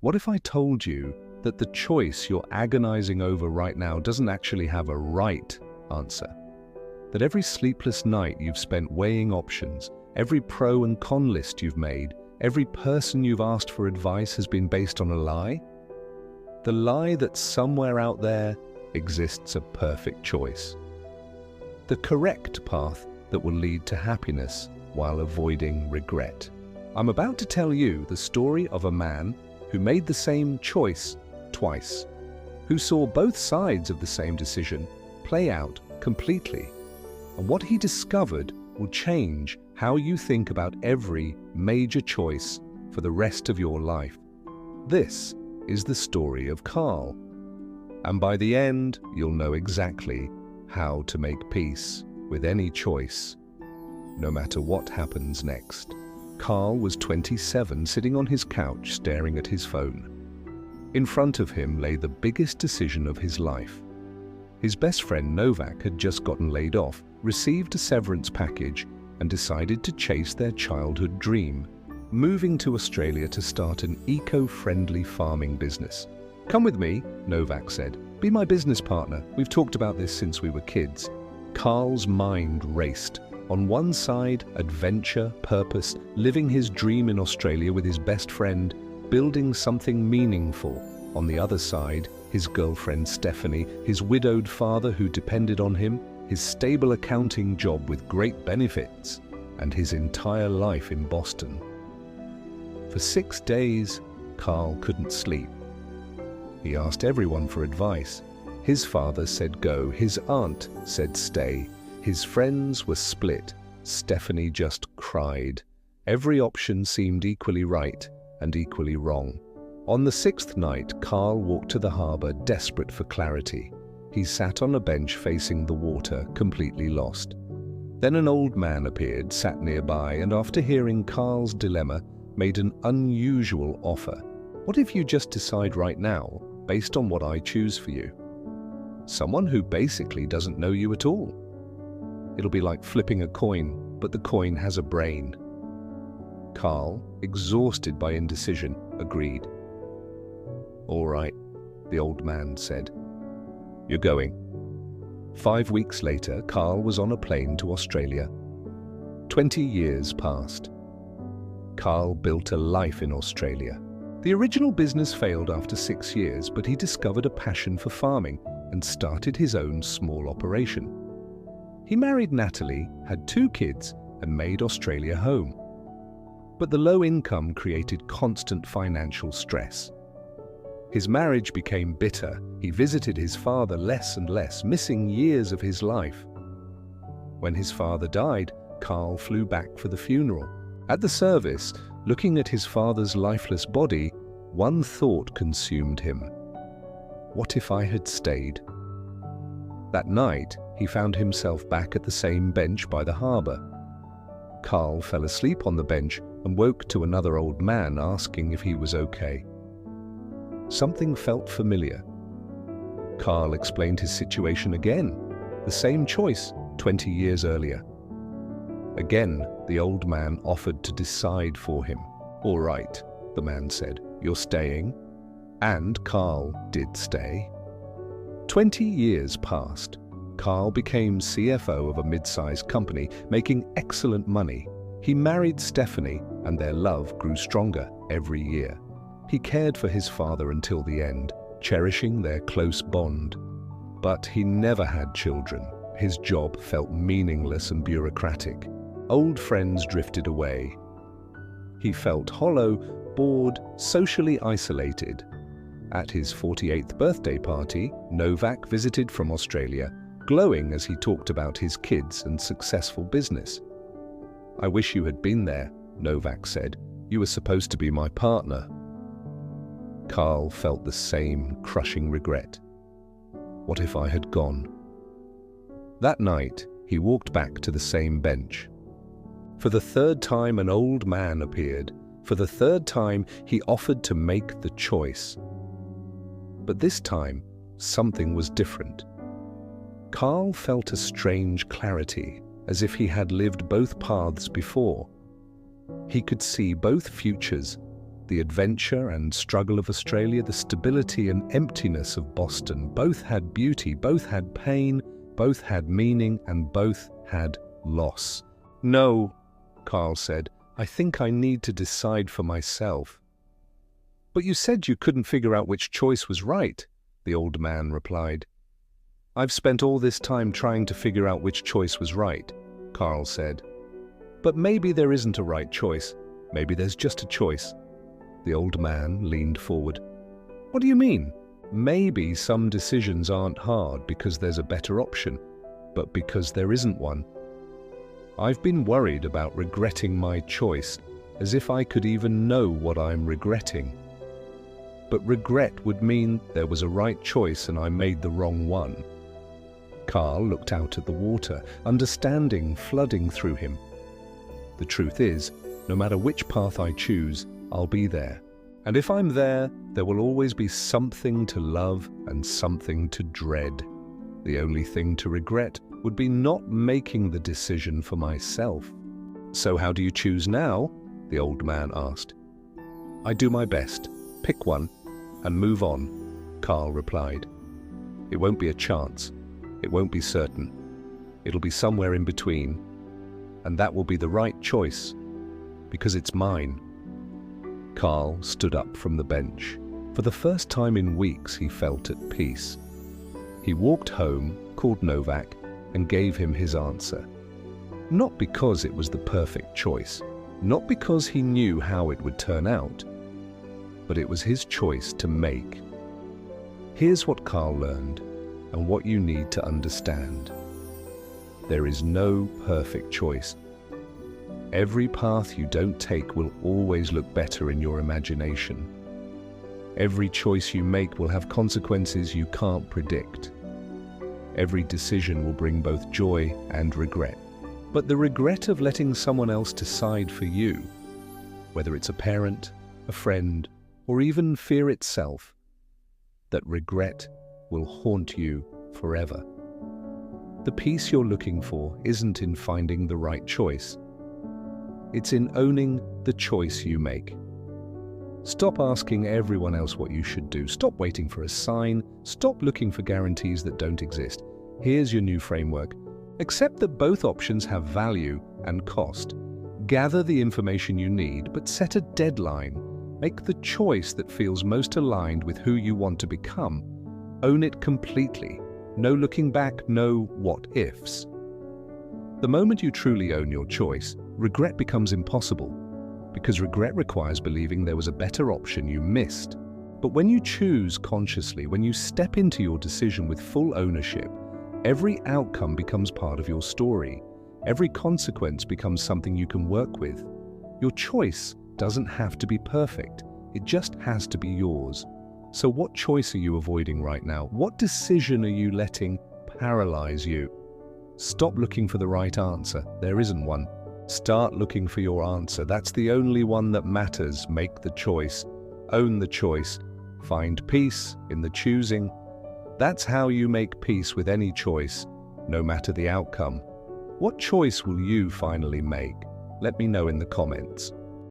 What if I told you that the choice you're agonizing over right now doesn't actually have a right answer? That every sleepless night you've spent weighing options, every pro and con list you've made, every person you've asked for advice has been based on a lie? The lie that somewhere out there exists a perfect choice. The correct path that will lead to happiness while avoiding regret. I'm about to tell you the story of a man who made the same choice twice, who saw both sides of the same decision play out completely. And what he discovered will change how you think about every major choice for the rest of your life. This is the story of Carl. And by the end, you'll know exactly how to make peace with any choice, no matter what happens next. Carl was 27, sitting on his couch staring at his phone. In front of him lay the biggest decision of his life. His best friend Novak had just gotten laid off, received a severance package, and decided to chase their childhood dream, moving to Australia to start an eco-friendly farming business. "Come with me," Novak said. "Be my business partner. We've talked about this since we were kids." Carl's mind raced. On one side, adventure, purpose, living his dream in Australia with his best friend, building something meaningful. On the other side, his girlfriend Stephanie, his widowed father who depended on him, his stable accounting job with great benefits, and his entire life in Boston. For 6 days, Carl couldn't sleep. He asked everyone for advice. His father said go, his aunt said stay. His friends were split. Stephanie just cried. Every option seemed equally right and equally wrong. On the 6th night, Carl walked to the harbour, desperate for clarity. He sat on a bench facing the water, completely lost. Then an old man appeared, sat nearby, and after hearing Carl's dilemma, made an unusual offer. "What if you just decide right now, based on what I choose for you?" Someone who basically doesn't know you at all. It'll be like flipping a coin, but the coin has a brain. Carl, exhausted by indecision, agreed. "All right," the old man said. "You're going." 5 weeks later, Carl was on a plane to Australia. 20 years passed. Carl built a life in Australia. The original business failed after 6 years, but he discovered a passion for farming and started his own small operation. He married Natalie, had 2 kids, and made Australia home. But the low income created constant financial stress. His marriage became bitter. He visited his father less and less, missing years of his life. When his father died, Carl flew back for the funeral. At the service, looking at his father's lifeless body, one thought consumed him. What if I had stayed? That night, he found himself back at the same bench by the harbour. Carl fell asleep on the bench and woke to another old man asking if he was okay. Something felt familiar. Carl explained his situation again, the same choice 20 years earlier. Again, the old man offered to decide for him. "All right," the man said, "you're staying." And Carl did stay. 20 years passed. Carl became CFO of a mid-sized company, making excellent money. He married Stephanie, and their love grew stronger every year. He cared for his father until the end, cherishing their close bond. But he never had children. His job felt meaningless and bureaucratic. Old friends drifted away. He felt hollow, bored, socially isolated. At his 48th birthday party, Novak visited from Australia, glowing as he talked about his kids and successful business. "I wish you had been there," Novak said. "You were supposed to be my partner." Carl felt the same crushing regret. What if I had gone? That night, he walked back to the same bench. For the 3rd time, an old man appeared. For the 3rd time, he offered to make the choice. But this time, something was different. Carl felt a strange clarity, as if he had lived both paths before. He could see both futures, The adventure and struggle of Australia, the stability and emptiness of Boston, both had beauty, both had pain, both had meaning, and both had loss. "No," Carl said, "I think I need to decide for myself." "But you said you couldn't figure out which choice was right," the old man replied. "I've spent all this time trying to figure out which choice was right," Carl said. "But maybe there isn't a right choice. Maybe there's just a choice." The old man leaned forward. "What do you mean?" "Maybe some decisions aren't hard because there's a better option, but because there isn't one. I've been worried about regretting my choice, as if I could even know what I'm regretting. But regret would mean there was a right choice and I made the wrong one." Carl looked out at the water, understanding flooding through him. "The truth is, no matter which path I choose, I'll be there. And if I'm there, there will always be something to love and something to dread. The only thing to regret would be not making the decision for myself." "So how do you choose now?" the old man asked. "I do my best, pick one, and move on," Carl replied. "It won't be a chance. It won't be certain. It'll be somewhere in between. And that will be the right choice, because it's mine." Carl stood up from the bench. For the first time in weeks, he felt at peace. He walked home, called Novak, and gave him his answer. Not because it was the perfect choice, not because he knew how it would turn out, but it was his choice to make. Here's what Carl learned, and what you need to understand. There is no perfect choice. Every path you don't take will always look better in your imagination. Every choice you make will have consequences you can't predict. Every decision will bring both joy and regret. But the regret of letting someone else decide for you, whether it's a parent, a friend, or even fear itself, that regret will haunt you forever. The peace you're looking for isn't in finding the right choice. It's in owning the choice you make. Stop asking everyone else what you should do. Stop waiting for a sign. Stop looking for guarantees that don't exist. Here's your new framework. Accept that both options have value and cost. Gather the information you need, but set a deadline. Make the choice that feels most aligned with who you want to become. Own it completely. No looking back, no what-ifs. The moment you truly own your choice, regret becomes impossible, because regret requires believing there was a better option you missed. But when you choose consciously, when you step into your decision with full ownership, every outcome becomes part of your story. Every consequence becomes something you can work with. Your choice doesn't have to be perfect. It just has to be yours. So what choice are you avoiding right now? What decision are you letting paralyze you? Stop looking for the right answer. There isn't one. Start looking for your answer. That's the only one that matters. Make the choice. Own the choice. Find peace in the choosing. That's how you make peace with any choice, no matter the outcome. What choice will you finally make? Let me know in the comments.